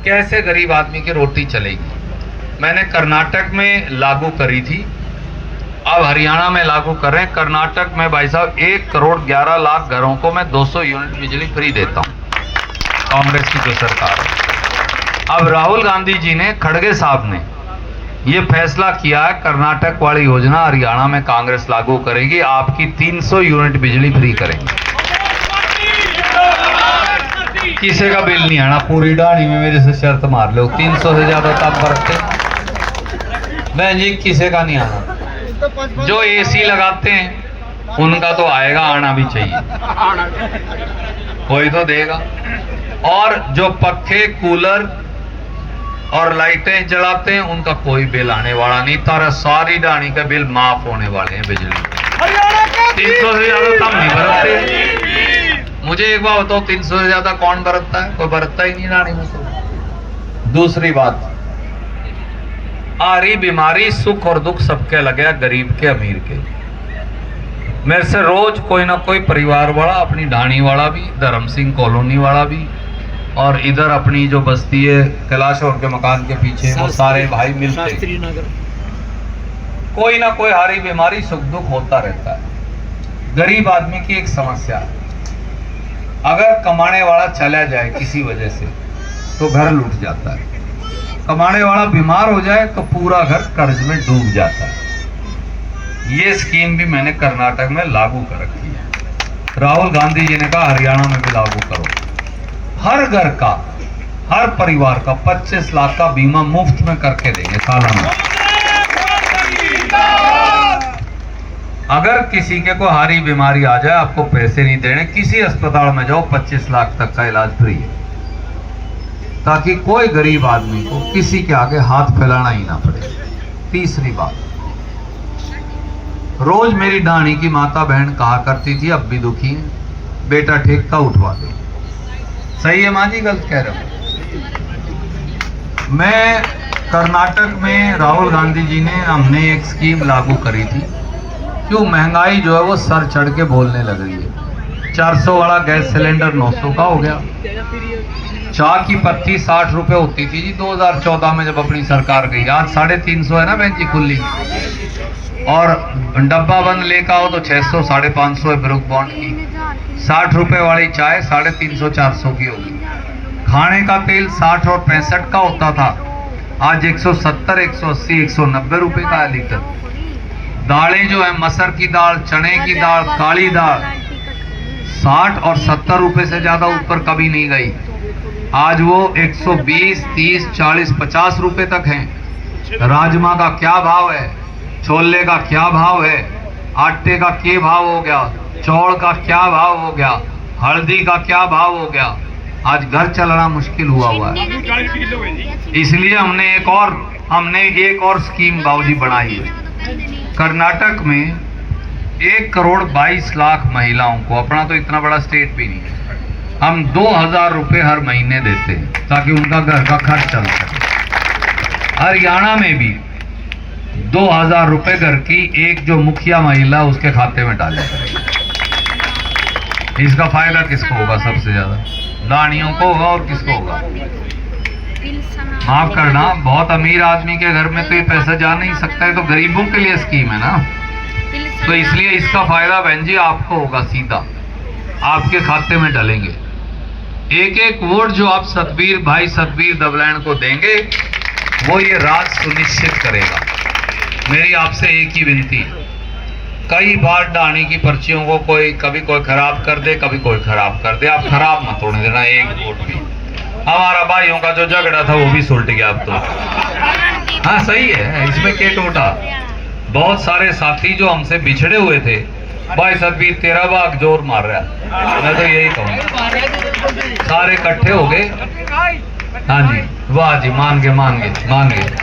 कैसे गरीब आदमी की रोटी चलेगी। मैंने कर्नाटक में लागू करी थी, अब हरियाणा में लागू कर रहे हैं। कर्नाटक में भाई साहब 1 करोड़ 11 लाख घरों को मैं 200 यूनिट बिजली फ्री देता हूँ, कांग्रेस की जो सरकार है। अब राहुल गांधी जी ने, खड़गे साहब ने ये फैसला किया है, कर्नाटक वाली योजना हरियाणा में कांग्रेस लागू करेगी, आपकी 300 यूनिट बिजली फ्री करेंगे। किसी का बिल नहीं आना, पूरी डाणी में मेरे से शर्त मार लो, 300 से ज्यादा तब बरतते बहन जी, किसी का नहीं आना। जो एसी लगाते हैं उनका तो आएगा, आना भी चाहिए, कोई तो देगा। और जो पक्खे, कूलर और लाइटें जलाते हैं उनका कोई बिल आने वाला नहीं, तारा सारी डाणी का बिल माफ होने वाले हैं बिजली। 300 से ज्यादा तब नहीं बरतते। मुझे एक बात बताओ, 300 से ज्यादा कौन बरतता है? कोई बरतता ही नहीं डाणी में तो। दूसरी बात, आ रही बीमारी, सुख और दुख सबके लगे, गरीब के अमीर के। मेरे से रोज कोई ना कोई परिवार वाला, अपनी ढाणी वाला भी, धर्म सिंह कॉलोनी वाला भी, और इधर अपनी जो बस्ती है कैलाश और के मकान के पीछे, वो सारे भाई मिलते, कोई ना कोई हारी बीमारी, सुख दुख होता रहता है। गरीब आदमी की एक समस्या है, अगर कमाने वाला चला जाए किसी वजह से तो घर लूट जाता है, कमाने वाला बीमार हो जाए तो पूरा घर कर्ज में डूब जाता है। ये स्कीम भी मैंने कर्नाटक में लागू कर रखी है। राहुल गांधी जी ने कहा हरियाणा में भी लागू करो। हर घर का, हर परिवार का 25 लाख का बीमा मुफ्त में करके देंगे सालाना। अगर किसी के को हारी बीमारी आ जाए, आपको पैसे नहीं देने, किसी अस्पताल में जाओ, 25 लाख तक का इलाज फ्री है, ताकि कोई गरीब आदमी को किसी के आगे हाथ फैलाना ही ना पड़े। तीसरी बात, रोज मेरी डाणी की माता बहन कहा करती थी, अब भी दुखी है, बेटा ठेका उठवा दो। सही है माँ जी, गलत कह रहे हो? मैं कर्नाटक में राहुल गांधी जी ने, हमने एक स्कीम लागू करी थी, क्यों महंगाई जो है वो सर चढ़ के बोलने लग रही है। 400 वाला गैस सिलेंडर 900 का हो गया। चाय की पत्ती 60 रुपए होती थी जी 2014 में जब अपनी सरकार गई, आज 350 है ना बहन जी खुली। और डब्बा बंद लेकर आओ तो 600 550 है ब्रुक बॉन्ड की। 60 रुपए वाली चाय 350 400 की होगी। खाने का तेल 60 और 65 का होता था, आज 170 180 190 रुपए का है लीटर। दालें जो है, मसर की दाल, चने की दाल, काली दाल 60 और 70 रुपए से ज्यादा ऊपर कभी नहीं गई, आज वो 120 30 40 50 रुपए तक हैं। राजमा का क्या भाव है, छोले का क्या भाव है, आटे का क्या भाव हो गया, चौड़ का क्या भाव हो गया, हल्दी का क्या भाव हो गया। आज घर चलाना मुश्किल हुआ है। इसलिए हमने एक और स्कीम बाबूजी बनाई है। कर्नाटक में 1 करोड़ 22 लाख महिलाओं को, अपना तो इतना बड़ा स्टेट भी नहीं है, हम 2000 रुपए हर महीने देते हैं ताकि उनका घर का खर्च चल सके। हरियाणा में भी 2000 रुपए घर की एक जो मुखिया महिला उसके खाते में डाले करेगी। इसका फायदा किसको होगा? सबसे ज्यादा दानियों को होगा, और किसको होगा? माफ करना, बहुत अमीर आदमी के घर में तो ये पैसा जा नहीं सकता है, तो गरीबों के लिए स्कीम है ना, तो इसलिए इसका फायदा बहन जी आपको होगा, सीधा आपके खाते में डालेंगे। एक एक वोट जो आप सतबीर दबलैंड को देंगे, वो ये राज सुनिश्चित करेगा। मेरी आपसे एक ही विनती, कई बार डाणी की पर्चियों को कभी कोई खराब कर दे, कभी कोई खराब कर दे, आप खराब मत होने देना एक वोट भी। हमारा भाइयों का जो झगड़ा था वो भी सुलट गया अब तो। हाँ सही है, इसमें के टोटा। बहुत सारे साथी जो हमसे बिछड़े हुए थे, भाई सतबीर तेरा भाग जोर मार रहा है, मैं तो यही कहूँ, सारे इकट्ठे हो गए। हाँ जी, वाह जी, मान गए।